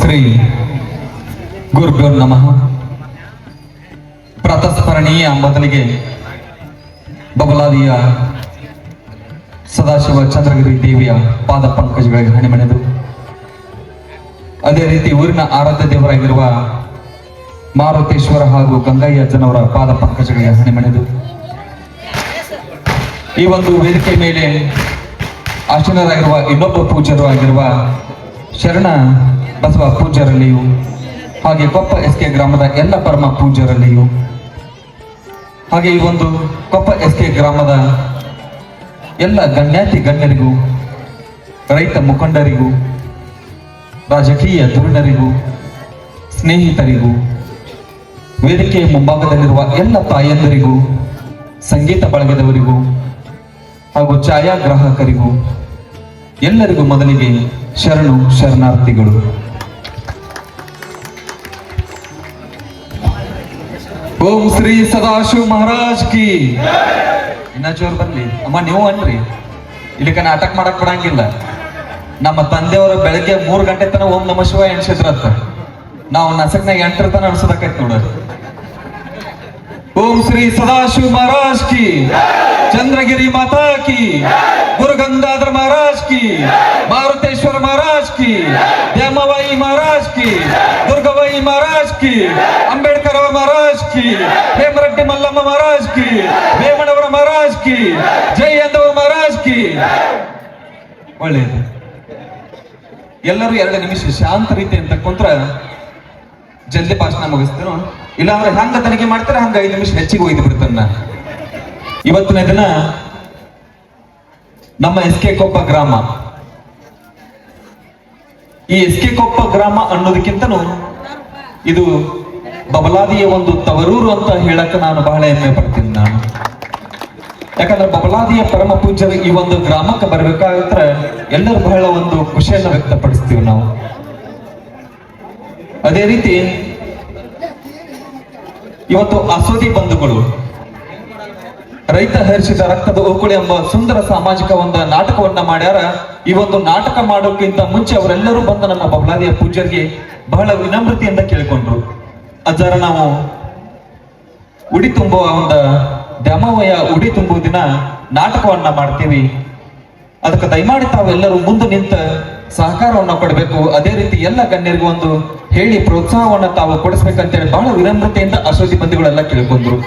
ಶ್ರೀ ಗುರುಭ್ಯೋ ನಮಃ. ಪ್ರಾತಸ್ಮರಣೀಯ ಮೊದಲಿಗೆ ಬಬಲಾದಿಯ ಸದಾಶಿವ ಚಂದ್ರಗಿರಿ ದೇವಿಯ ಪಾದ ಪಂಕಜಗಳಿಗೆ ಹಣಿಮಣೆದು, ಅದೇ ರೀತಿ ಊರಿನ ಆರಾಧ್ಯ ದೇವರಾಗಿರುವ ಮಾರುತೇಶ್ವರ ಹಾಗೂ ಗಂಗಯ್ಯ ಅಜ್ಜನವರ ಪಾದ ಪಂಕಜಗಳಿಗೆ ಹಣಿಮಣೆದು, ಈ ಒಂದು ವೇದಿಕೆ ಮೇಲೆ ಆಸೀನರಾಗಿರುವ ಇನ್ನೊಬ್ಬ ಪೂಜ್ಯರು ಆಗಿರುವ ಶರಣ ಬಸವ ಪೂಜ್ಯರಲ್ಲಿಯೂ, ಹಾಗೆ ಕೊಪ್ಪ SK ಗ್ರಾಮದ ಎಲ್ಲ ಪರಮ ಪೂಜ್ಯರಲ್ಲಿಯೂ, ಹಾಗೆ ಈ ಒಂದು ಕೊಪ್ಪ SK ಗ್ರಾಮದ ಎಲ್ಲ ಗಣ್ಯಾತಿ ಗಣ್ಯರಿಗೂ, ರೈತ ಮುಖಂಡರಿಗೂ, ರಾಜಕೀಯ ಧುರೀಣರಿಗೂ, ಸ್ನೇಹಿತರಿಗೂ, ವೇದಿಕೆ ಮುಂಭಾಗದಲ್ಲಿರುವ ಎಲ್ಲ ತಾಯಂದರಿಗೂ, ಸಂಗೀತ ಬಳಗದವರಿಗೂ ಹಾಗೂ ಛಾಯಾಗ್ರಾಹಕರಿಗೂ ಎಲ್ಲರಿಗೂ ಮೊದಲಿಗೆ ಶರಣು ಶರಣಾರ್ಥಿಗಳು. ಓಂ ಶ್ರೀ ಸದಾಶಿವ ಮಹಾರಾಜ್ ಕಿ. ಇನ್ನ ಜೋರ್ ಬರ್ಲಿ ಅಮ್ಮ, ನೀವು ಅನ್ರಿ, ಇಲ್ಲಿಕ ನಾಟಕ ಮಾಡಕ್ ಬಿಡಂಗಿಲ್ಲ. ನಮ್ಮ ತಂದೆಯವರು ಬೆಳಗ್ಗೆ 3 ಗಂಟೆ ತನ ಓಂ ನಮಃ ಶಿವಾಯ ಎಣಿಸಿದ್ರತ್ತ, ನಾವು ನಸಕ್ನಾಗ 8 ತನ ಅನ್ಸೋದಕ್ಕೈತಿ ನೋಡ್ರಿ. ಓಂ ಶ್ರೀ ಸದಾಶಿವ ಮಹಾರಾಜ್ ಕಿ, ಚಂದ್ರಗಿರಿ ಮಾತಾ ಕಿ, ಗುರು ಗಂಗಾಧರ ಮಹಾರಾಜ್ ಕಿ, ಮಾರುತೇಶ್ವರ ಮಹಾರಾಜ್ ಕಿ, ದ್ಯಾಮವಾಯಿ ಮಹಾರಾಜ್ ಕಿ, ದುರ್ಗವಾಯಿ ಮಹಾರಾಜ್ ಕಿ, ಅಂಬೇಡ್ಕರ್ ಅವರ ಮಹಾರಾಜ್ ಕಿ, ಹೇಮರೆಡ್ಡಿ ಮಲ್ಲಮ್ಮ ಮಹಾರಾಜ್ ಕಿ, ವೇಮಣ್ಣವರ ಮಹಾರಾಜ್ ಕಿ, ಜೈ ಎಂದವರ ಮಹಾರಾಜ್ ಕಿ. ಒಳ್ಳೆಯದು. ಎಲ್ಲರೂ 2 ನಿಮಿಷ ಶಾಂತ ರೀತಿ ಅಂತ ಕುಂತ್ರ ಜಲ್ದಿ ಭಾಷಣ ಮುಗಿಸ್ತೇನೋ, ಇಲ್ಲಾಂದ್ರೆ ಹಂಗ ತನಿಖೆ ಮಾಡ್ತಾರೆ, ಹಂಗ 5 ನಿಮಿಷ ಹೆಚ್ಚಿಗೆ ಒಯ್ದು ಬಿಡ್ತಾನ. ಇವತ್ತಿನ ದಿನ ನಮ್ಮ SK ಕೊಪ್ಪ ಗ್ರಾಮ, ಈ SK ಕೊಪ್ಪ ಗ್ರಾಮ ಅನ್ನೋದಕ್ಕಿಂತನೂ ಇದು ಬಬಲಾದಿಯ ಒಂದು ತವರೂರು ಅಂತ ಹೇಳಕ್ಕೆ ನಾನು ಬಹಳ ಹೆಮ್ಮೆ ಪಡ್ತೀನಿ ನಾನು. ಯಾಕಂದ್ರೆ ಬಬಲಾದಿಯ ಪರಮ ಪೂಜ್ಯರು ಈ ಒಂದು ಗ್ರಾಮಕ್ಕೆ ಬರ್ಬೇಕಾದ್ರೆ ಎಲ್ಲರೂ ಬಹಳ ಒಂದು ಖುಷಿಯನ್ನು ವ್ಯಕ್ತಪಡಿಸ್ತೀವಿ ನಾವು. ಅದೇ ರೀತಿ ಇವತ್ತು ಆಸ್ವಾದಿ ಬಂಧುಗಳು ರೈತ ಹರಿಸಿದ ರಕ್ತದ ಓಕುಳಿ ಎಂಬ ಸುಂದರ ಸಾಮಾಜಿಕ ಒಂದು ನಾಟಕವನ್ನ ಮಾಡ್ಯಾರ. ಈ ಒಂದು ನಾಟಕ ಮಾಡೋಕ್ಕಿಂತ ಮುಂಚೆ ಅವರೆಲ್ಲರೂ ಬಂದ ನಮ್ಮ ಬಬಲಾದಿಯ ಪೂಜ್ಯರಿಗೆ ಬಹಳ ವಿನಮ್ರತೆಯಿಂದ ಕೇಳಿಕೊಂಡ್ರು, ಅಜ್ಜಾರ ನಾವು ಉಡಿ ತುಂಬುವ ಒಂದು ದ್ಯಾಮವಯ್ಯ ಉಡಿ ತುಂಬುವ ದಿನ ನಾಟಕವನ್ನ ಮಾಡ್ತೀವಿ, ಅದಕ್ಕೆ ದಯಮಾಡಿ ತಾವೆಲ್ಲರೂ ಮುಂದೆ ನಿಂತ ಸಹಕಾರವನ್ನ ಕೊಡಬೇಕು, ಅದೇ ರೀತಿ ಎಲ್ಲ ಗಣ್ಯರಿಗೂ ಒಂದು ಹೇಳಿ ಪ್ರೋತ್ಸಾಹವನ್ನ ತಾವು ಕೊಡಿಸ್ಬೇಕಂತೇಳಿ ಬಹಳ ವಿನಮ್ರತೆಯಿಂದ ಅಸೋದಿ ಬಂಧುಗಳೆಲ್ಲ ಕೇಳ್ಕೊಂಡ್ರು.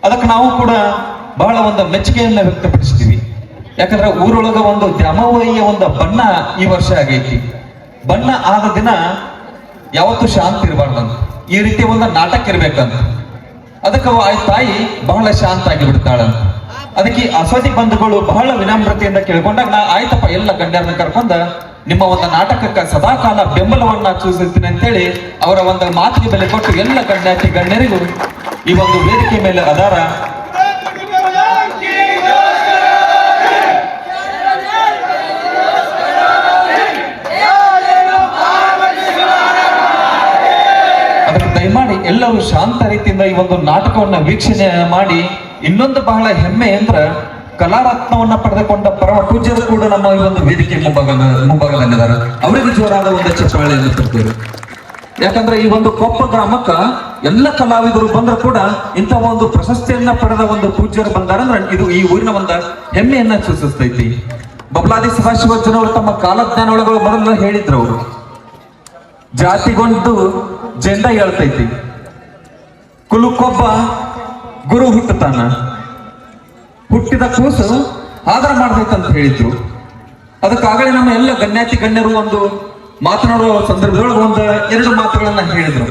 ಅದಕ್ಕೆ ನಾವು ಕೂಡ ಬಹಳ ಒಂದು ಮೆಚ್ಚುಗೆಯನ್ನ ವ್ಯಕ್ತಪಡಿಸ್ತೀವಿ. ಯಾಕಂದ್ರೆ ಊರೊಳಗ ಒಂದು ದ್ಯಾಮವ್ವಯ್ಯ ಒಂದು ಬಣ್ಣ ಈ ವರ್ಷ ಆಗೈತಿ. ಬಣ್ಣ ಆದ ದಿನ ಯಾವತ್ತೂ ಶಾಂತಿ ಇರಬಾರ್ದಂತ, ಈ ರೀತಿ ಒಂದು ನಾಟಕ ಇರ್ಬೇಕಂತ. ಅದಕ್ಕೆ ಆ ತಾಯಿ ಬಹಳ ಶಾಂತ ಆಗಿ ಬಿಡ್ತಾಳಂತ. ಅದಕ್ಕೆ ಆಸ್ವಾದಿ ಬಂಧುಗಳು ಬಹಳ ವಿನಮ್ರತೆಯಿಂದ ಕೇಳ್ಕೊಂಡಾಗ ನಾ ಆಯ್ತಪ್ಪ ಎಲ್ಲ ಗಣ್ಯರನ್ನ ಕರ್ಕೊಂಡ ನಿಮ್ಮ ಒಂದು ನಾಟಕಕ್ಕೆ ಸದಾಕಾಲ ಬೆಂಬಲವನ್ನ ಸೂಚಿಸ್ತೀನಿ ಅಂತೇಳಿ ಅವರ ಒಂದು ಮಾತಿಗೆ ಬೆಲೆ ಕೊಟ್ಟು ಎಲ್ಲ ಗಣ್ಯಾತಿ ಗಣ್ಯರಿಗೂ ಈ ಒಂದು ವೇದಿಕೆ ಮೇಲೆ ಅದಾರ. ಅದಕ್ಕೆ ದಯಮಾಡಿ ಎಲ್ಲರೂ ಶಾಂತ ರೀತಿಯಿಂದ ಈ ಒಂದು ನಾಟಕವನ್ನ ವೀಕ್ಷಣೆ ಮಾಡಿ, ಇನ್ನೊಂದು ಬಹಳ ಹೆಮ್ಮೆ ಅಂದ್ರೆ ಕಲಾರತ್ನವನ್ನ ಪಡೆದುಕೊಂಡ ಪರಮ ಪೂಜ್ಯರು ಕೂಡ ನಮ್ಮ ಈ ಒಂದು ವೇದಿಕೆ ಮುಂಭಾಗದಲ್ಲಿದ್ದಾರೆ. ಅವರಿಗೆ ಜೋರಾದ ಒಂದು ಚಪ್ಪಾಳೆಯನ್ನು ತರ್ತೇವೆ. ಯಾಕಂದ್ರೆ ಈ ಒಂದು ಕೊಪ್ಪ ಗ್ರಾಮಕ್ಕ ಎಲ್ಲ ಕಲಾವಿದರು ಬಂದ್ರು ಕೂಡ ಇಂಥ ಒಂದು ಪ್ರಶಸ್ತಿಯನ್ನ ಪಡೆದ ಒಂದು ಪೂಜ್ಯರು ಬಂದಾರಂದ್ರೆ ಇದು ಈ ಊರಿನ ಒಂದು ಹೆಮ್ಮೆಯನ್ನ ಸೂಚಿಸ್ತೈತಿ. ಬಬಲಾದಿ ಸದಾಶಿವಜ್ಜನವರು ತಮ್ಮ ಕಾಲಜ್ಞಾನ ಒಳಗಳು ಮೊದಲ ಹೇಳಿದ್ರು, ಅವರು ಜಾತಿಗೊಂಡು ಜೆಂಡ ಹೇಳ್ತೈತಿ, ಕುಲಕ್ಕೊಬ್ಬ ಗುರು ಹುಟ್ಟುತ್ತಾನ, ಹುಟ್ಟಿದ ಕೂಸು ಆಧಾರ ಮಾಡ್ತೈತಂತ ಹೇಳಿದ್ರು. ಅದಕ್ಕಾಗಲೇ ನಮ್ಮ ಎಲ್ಲ ಗಣ್ಯಾತಿ ಗಣ್ಯರು ಒಂದು ಮಾತನಾಡುವ ಸಂದರ್ಭದೊಳಗೆ ಒಂದು 2 ಮಾತುಗಳನ್ನ ಹೇಳಿದ್ರು.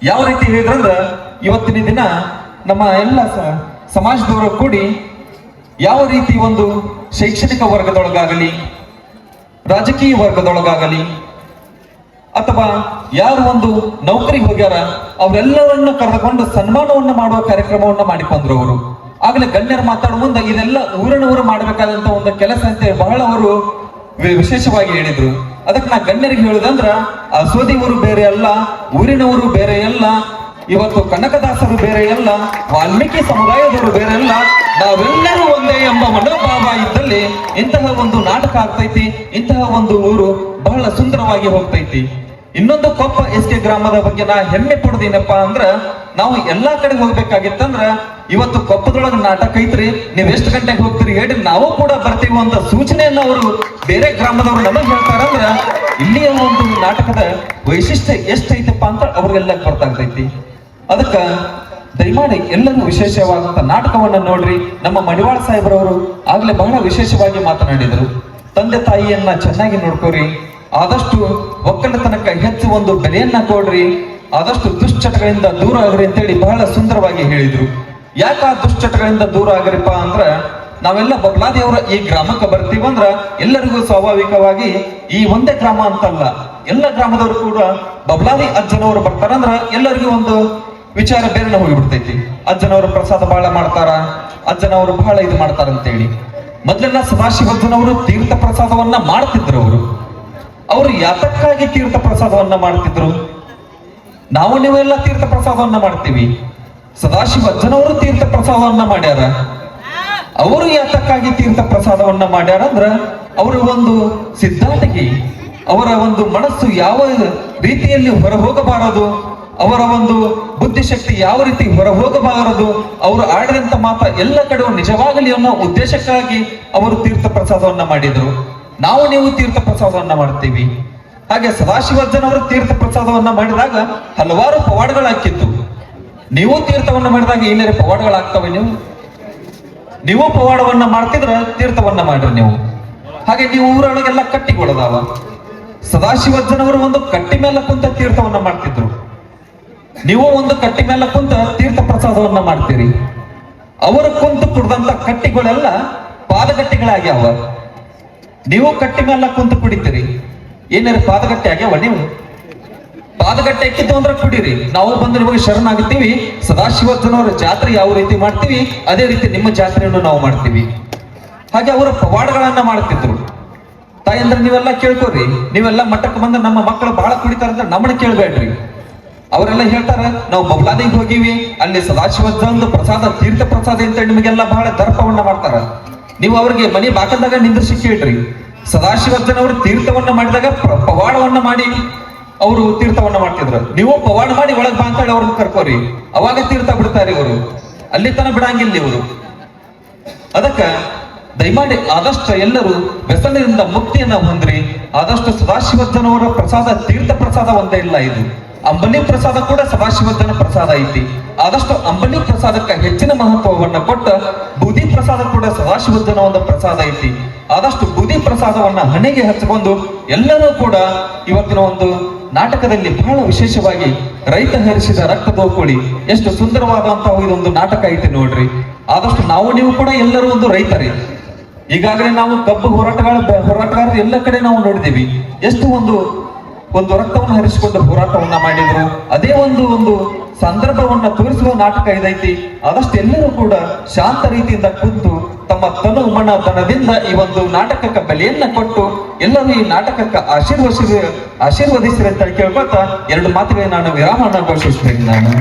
ಯಾವ ರೀತಿ ಹೇಳಿದ್ರಂದ್ರ, ಇವತ್ತಿನ ದಿನ ನಮ್ಮ ಎಲ್ಲ ಸಮಾಜದವರು ಕೂಡಿ ಯಾವ ರೀತಿ ಒಂದು ಶೈಕ್ಷಣಿಕ ವರ್ಗದೊಳಗಾಗಲಿ, ರಾಜಕೀಯ ವರ್ಗದೊಳಗಾಗಲಿ, ಅಥವಾ ಯಾರು ಒಂದು ನೌಕರಿಗೆ ಹೋಗ್ಯಾರ ಅವರೆಲ್ಲರನ್ನ ಕರೆದುಕೊಂಡು ಸನ್ಮಾನವನ್ನ ಮಾಡುವ ಕಾರ್ಯಕ್ರಮವನ್ನ ಮಾಡಿಕೊಂಡ್ರು ಅವರು. ಆಗ್ಲೇ ಗಣ್ಯರು ಮಾತಾಡುವ ಮುಂದೆ ಇದೆಲ್ಲ ಊರಿನವರು ಮಾಡಬೇಕಾದಂತ ಒಂದು ಕೆಲಸ ಅಂತ ಬಹಳ ಅವರು ವಿಶೇಷವಾಗಿ ಹೇಳಿದ್ರು. ಅದಕ್ಕೆ ನಾ ಗಣ್ಯರಿಗೆ ಹೇಳುದಂದ್ರ, ಆಸ್ವಾದಿ ಊರು ಬೇರೆ ಅಲ್ಲ, ಊರಿನವರು ಬೇರೆ ಅಲ್ಲ, ಇವತ್ತು ಕನಕದಾಸರು ಬೇರೆ ಅಲ್ಲ, ವಾಲ್ಮೀಕಿ ಸಮುದಾಯದವರು ಬೇರೆ ಅಲ್ಲ, ನಾವೆಲ್ಲರೂ ಒಂದೇ ಎಂಬ ಮನೋಭಾವ ಇದ್ದಲ್ಲಿ ಇಂತಹ ಒಂದು ನಾಟಕ ಆಗ್ತೈತಿ, ಇಂತಹ ಒಂದು ಊರು ಬಹಳ ಸುಂದರವಾಗಿ ಹೋಗ್ತೈತಿ. ಇನ್ನೊಂದು ಕೊಪ್ಪ ಎಸ್ಕೆ ಗ್ರಾಮದ ಬಗ್ಗೆ ನಾ ಹೆಮ್ಮೆ ಪಡೋದೇನಪ್ಪ ಅಂದ್ರ, ನಾವು ಎಲ್ಲಾ ಕಡೆ ಹೋಗ್ಬೇಕಾಗಿತ್ತಂದ್ರ ಇವತ್ತು ಕೊಪ್ಪದೊಳಗ ನಾಟಕ ಐತ್ರಿ, ನೀವ್ ಎಷ್ಟು ಗಂಟೆಗೆ ಹೋಗ್ತೀರಿ ಹೇಳಿ ನಾವು ಕೂಡ ಬರ್ತೀವಿ ಅಂತ ಸೂಚನೆಯನ್ನ ಅವರು ಬೇರೆ ಗ್ರಾಮದವ್ರು ನಮಗ್ ಹೇಳ್ತಾರಂದ್ರ ಇಲ್ಲಿಯ ಒಂದು ನಾಟಕದ ವೈಶಿಷ್ಟ್ಯ ಎಷ್ಟೈತಪ್ಪ ಅಂತ ಅವ್ರಿಗೆಲ್ಲ ಗೊತ್ತಾಗ್ತೈತಿ. ಅದಕ್ಕ ದಯಮಾಡಿ ಎಲ್ಲರೂ ವಿಶೇಷವಾದಂತ ನಾಟಕವನ್ನ ನೋಡ್ರಿ. ನಮ್ಮ ಮಡಿವಾಳ ಸಾಹೇಬ್ರವರು ಆಗ್ಲೇ ಬಹಳ ವಿಶೇಷವಾಗಿ ಮಾತನಾಡಿದ್ರು. ತಂದೆ ತಾಯಿಯನ್ನ ಚೆನ್ನಾಗಿ ನೋಡ್ಕೋರಿ, ಆದಷ್ಟು ಒಕ್ಕಲತನಕ್ಕೆ ಹೆಚ್ಚು ಒಂದು ಬೆಲೆಯನ್ನ ಕೊಡ್ರಿ, ಆದಷ್ಟು ದುಶ್ಚಟಗಳಿಂದ ದೂರ ಆಗ್ರಿ ಅಂತೇಳಿ ಬಹಳ ಸುಂದರವಾಗಿ ಹೇಳಿದ್ರು. ಯಾಕ ಆ ದುಶ್ಚಟಗಳಿಂದ ದೂರ ಆಗ್ರಿಪ್ಪ ಅಂದ್ರ, ನಾವೆಲ್ಲ ಬಬ್ಲಾದಿಯವರ ಈ ಗ್ರಾಮಕ್ಕೆ ಬರ್ತೀವಂದ್ರ ಎಲ್ಲರಿಗೂ ಸ್ವಾಭಾವಿಕವಾಗಿ ಈ ಒಂದೇ ಗ್ರಾಮ ಅಂತಲ್ಲ, ಎಲ್ಲ ಗ್ರಾಮದವರು ಕೂಡ ಬಬ್ಲಾದಿ ಅಜ್ಜನವರು ಬರ್ತಾರಂದ್ರ ಎಲ್ಲರಿಗೂ ಒಂದು ವಿಚಾರ ಬೇರೆನ ಹೋಗಿಬಿಡ್ತೈತಿ. ಅಜ್ಜನವರು ಪ್ರಸಾದ ಬಹಳ ಮಾಡ್ತಾರ, ಅಜ್ಜನವರು ಬಹಳ ಇದು ಮಾಡ್ತಾರ ಅಂತೇಳಿ. ಮೊದ್ಲೆಲ್ಲ ಸದಾಶಿವಜ್ಜನವರು ತೀರ್ಥ ಪ್ರಸಾದವನ್ನ ಮಾಡ್ತಿದ್ರು. ಅವರು ಯಾತಕ್ಕಾಗಿ ತೀರ್ಥ ಪ್ರಸಾದವನ್ನ ಮಾಡ್ತಿದ್ರು? ನಾವು ನೀವೆಲ್ಲ ತೀರ್ಥ ಪ್ರಸಾದವನ್ನ ಮಾಡ್ತೀವಿ, ಸದಾಶಿವಜ್ಜನವರು ತೀರ್ಥ ಪ್ರಸಾದವನ್ನ ಮಾಡ್ಯಾರ. ಅವರು ಯಾತಕ್ಕಾಗಿ ತೀರ್ಥ ಪ್ರಸಾದವನ್ನ ಮಾಡ್ಯಾರ ಅಂದ್ರ, ಅವರು ಒಂದು ಸಿದ್ಧಾಂತಕ್ಕೆ ಅವರ ಒಂದು ಮನಸ್ಸು ಯಾವ ರೀತಿಯಲ್ಲಿ ಹೊರ ಹೋಗಬಾರದು, ಅವರ ಒಂದು ಬುದ್ಧಿಶಕ್ತಿ ಯಾವ ರೀತಿ ಹೊರ ಹೋಗಬಾರದು, ಅವರು ಆಡಿದಂತ ಮಾತ ಎಲ್ಲ ಕಡೆ ನಿಜವಾಗಲಿ ಅನ್ನೋ ಉದ್ದೇಶಕ್ಕಾಗಿ ಅವರು ತೀರ್ಥ ಪ್ರಸಾದವನ್ನ ಮಾಡಿದ್ರು. ನಾವು ನೀವು ತೀರ್ಥ ಪ್ರಸಾದವನ್ನ ಮಾಡ್ತೀವಿ. ಹಾಗೆ ಸದಾಶಿವಜ್ಜನವರು ತೀರ್ಥ ಪ್ರಸಾದವನ್ನ ಮಾಡಿದಾಗ ಹಲವಾರು ಪವಾಡಗಳಾಕಿತ್ತು. ನೀವು ತೀರ್ಥವನ್ನ ಮಾಡಿದಾಗ ಏನಾರ ಪವಾಡಗಳಾಗ್ತವೆ. ನೀವು ಪವಾಡವನ್ನ ಮಾಡ್ತಿದ್ರ ತೀರ್ಥವನ್ನ ಮಾಡ್ರಿ ನೀವು. ಹಾಗೆ ನೀವು ಊರೊಳಗೆಲ್ಲ ಕಟ್ಟಿಗೊಳದಾವ. ಸದಾಶಿವಜ್ಜನವರು ಒಂದು ಕಟ್ಟಿ ಮೇಲೆ ಕುಂತ ತೀರ್ಥವನ್ನ ಮಾಡ್ತಿದ್ರು, ನೀವು ಒಂದು ಕಟ್ಟಿ ಮೇಲೆ ಕುಂತ ತೀರ್ಥ ಪ್ರಸಾದವನ್ನ ಮಾಡ್ತೀರಿ. ಅವರು ಕುಂತು ಕುಡ್ದಂತ ಕಟ್ಟಿಗಳೆಲ್ಲ ಪಾದಗಟ್ಟಿಗಳಾಗ್ಯಾವ. ನೀವು ಕಟ್ಟಿ ಮೇಲೆ ಕುಂತು ಕುಡಿತೀರಿ, ಏನಾರ ಪಾದಗಟ್ಟೆ ಆಗ್ಯಾವ? ನೀವು ಪಾದಗಟ್ಟೆ ಎಕ್ಕಿದ್ದು ಅಂದ್ರೆ ಕುಡೀರಿ. ನಾವು ಬಂದು ನಿಮಗೆ ಶರಣಾಗುತ್ತೀವಿ. ಸದಾಶಿವಜ್ಜನವರ ಜಾತ್ರೆ ಯಾವ ರೀತಿ ಮಾಡ್ತೀವಿ ಅದೇ ರೀತಿ ನಿಮ್ಮ ಜಾತ್ರೆಯನ್ನು ನಾವು ಮಾಡ್ತೀವಿ. ಹಾಗೆ ಅವರ ಪವಾಡಗಳನ್ನ ಮಾಡ್ತಿದ್ರು. ತಾಯಂದ್ರೆ ನೀವೆಲ್ಲ ಕೇಳ್ಕೊರಿ, ನೀವೆಲ್ಲ ಮಠಕ್ಕೆ ಬಂದ್ರೆ ನಮ್ಮ ಮಕ್ಕಳು ಬಹಳ ಕುಡಿತಾರಂತ ನಮ್ಮನ್ನ ಕೇಳ್ಬೇಡ್ರಿ. ಅವರೆಲ್ಲ ಹೇಳ್ತಾರ, ನಾವು ಬಬ್ಲಾದಿಗೆ ಹೋಗಿವಿ, ಅಲ್ಲಿ ಸದಾಶಿವಜ್ಜನದು ಪ್ರಸಾದ ತೀರ್ಥ ಪ್ರಸಾದ ಅಂತ ನಿಮಗೆಲ್ಲ ಬಹಳ ದರ್ಪವನ್ನ ಮಾಡ್ತಾರ. ನೀವು ಅವ್ರಿಗೆ ಮನೆ ಬಾಕಲ್ದಾಗ ನಿಂದ್ರಿಸಿ ಕೇಳ್ರಿ. ಸದಾಶಿವಜ್ಜನವರು ತೀರ್ಥವನ್ನ ಮಾಡಿದಾಗ ಪವಾಡವನ್ನ ಮಾಡಿ ಅವರು ತೀರ್ಥವನ್ನ ಮಾಡ್ತಿದ್ರು. ನೀವು ಪವಾಡ ಮಾಡಿ ಒಳಗ್ ಬಾ ಅಂತೇಳಿ ಅವ್ರನ್ನ ಕರ್ಕೋರಿ, ಅವಾಗ ತೀರ್ಥ ಬಿಡ್ತಾರೆ ಇವರು, ಅಲ್ಲಿ ತನ ಬಿಡಂಗಿಲ್ಲ ಇವರು. ಅದಕ್ಕ ದಯಮಾಡಿ ಆದಷ್ಟು ಎಲ್ಲರೂ ವ್ಯಸನದಿಂದ ಮುಕ್ತಿಯನ್ನ ಹೊಂದ್ರಿ. ಆದಷ್ಟು ಸದಾಶಿವಜ್ಜನವರ ಪ್ರಸಾದ ತೀರ್ಥ ಪ್ರಸಾದ ಒಂದೇ ಇಲ್ಲ, ಇದು ಅಂಬಲಿ ಪ್ರಸಾದ ಕೂಡ ಸದಾಶಿವಜ್ಜನ ಪ್ರಸಾದ ಐತಿ. ಆದಷ್ಟು ಅಂಬಲಿ ಪ್ರಸಾದಕ್ಕೆ ಹೆಚ್ಚಿನ ಮಹತ್ವವನ್ನ ಕೊಟ್ಟ ಬೂದಿ ಪ್ರಸಾದ ಕೂಡ ಸದಾಶಿವಜ್ಜನ ಒಂದು ಪ್ರಸಾದ ಐತಿ. ಆದಷ್ಟು ಬೂದಿ ಪ್ರಸಾದವನ್ನ ಹಣೆಗೆ ಹಚ್ಚಿಕೊಂಡು ಎಲ್ಲರೂ ಕೂಡ ಇವತ್ತಿನ ಒಂದು ನಾಟಕದಲ್ಲಿ ಬಹಳ ವಿಶೇಷವಾಗಿ ರೈತ ಹರಿಸಿದ ರಕ್ತದ ಕೋಳಿ ಎಷ್ಟು ಸುಂದರವಾದಂತಹ ಇದೊಂದು ನಾಟಕ ಐತಿ ನೋಡ್ರಿ. ಆದಷ್ಟು ನಾವು ನೀವು ಕೂಡ ಎಲ್ಲರೂ ಒಂದು ರೈತರೇ. ಈಗಾಗಲೇ ನಾವು ಕಬ್ಬು ಹೋರಾಟಗಾರರು ಎಲ್ಲ ಕಡೆ ನಾವು ನೋಡಿದ್ದೀವಿ. ಎಷ್ಟು ಒಂದು ರಕ್ತವನ್ನು ಹರಿಸಿಕೊಂಡು ಹೋರಾಟವನ್ನ ಮಾಡಿದ್ರು. ಅದೇ ಒಂದು ಸಂದರ್ಭವನ್ನ ತೋರಿಸುವ ನಾಟಕ ಇದೈತಿ. ಆದಷ್ಟು ಎಲ್ಲರೂ ಕೂಡ ಶಾಂತ ರೀತಿಯಿಂದ ಕುಂತು ತಮ್ಮ ತನು ಮನ ಧನದಿಂದ ಈ ಒಂದು ನಾಟಕಕ್ಕೆ ಬೆಲೆಯನ್ನ ಕೊಟ್ಟು ಎಲ್ಲರೂ ಈ ನಾಟಕಕ್ಕೆ ಆಶೀರ್ವದಿಸಿರಿ ಅಂತ ಕೇಳ್ಕೊತಾ ಎರಡು ಮಾತುಗಳಿಗೆ ನಾನು ವಿರಾಮವನ್ನು ಘೋಷಿಸ್ತೇನೆ. ನಾನು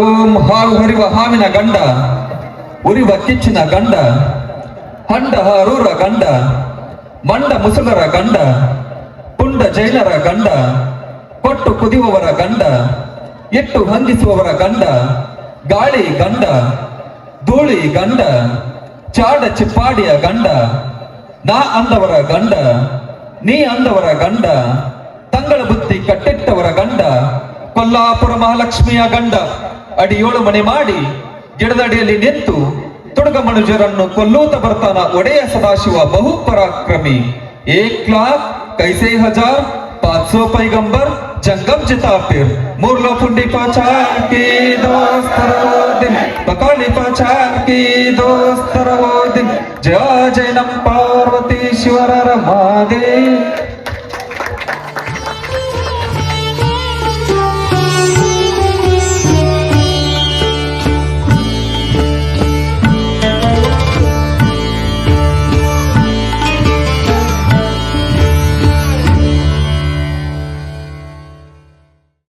ಓಂ ಹಾವು ಹರಿವ ಹಾವಿನ ಗಂಡ, ಉರಿವ ಕಿಚ್ಚಿನ ಗಂಡ, ಹಂಡ ಹಾರೂರ ಗಂಡ, ಮಂಡ ಮುಸುಗರ ಗಂಡ, ಪುಂಡ ಜೈನರ ಗಂಡ, ಕೊಟ್ಟು ಕುದಿಯುವವರ ಗಂಡ, ಇಟ್ಟು ಹಂಗಿಸುವವರ ಗಂಡ, ಗಾಳಿ ಗಂಡ, ಧೂಳಿ ಗಂಡ, ಚಾಡ ಚಿಪ್ಪಾಡಿಯ ಗಂಡ, ನಾ ಅಂದವರ ಗಂಡ, ನೀ ಅಂದವರ ಗಂಡ, ತಂಗಳ ಬುತ್ತಿ ಕಟ್ಟಿಟ್ಟವರ ಗಂಡ, ಕೊಲ್ಲಾಪುರ ಮಹಾಲಕ್ಷ್ಮಿಯ ಗಂಡ, ಅಡಿಯೋಳು ಮನೆ ಮಾಡಿ ಗಿಡದಡಿಯಲ್ಲಿ ನಿಂತು ತುಡುಗ ಮನುಜರನ್ನು ಕೊಲ್ಲೂತ ಬರ್ತಾನ ಒಡೆಯ ಸದಾಶಿವ ಬಹು ಪರಾಕ್ರಮಿ. 1,00,000 कैसे 1000 500 पैगंबर जंगम जिता फिर मुरलो फुंडी पचार की दोस्त दिन पकाली पचार की दोस्त दिन जय जय नम पार्वती शिवर रमादेव.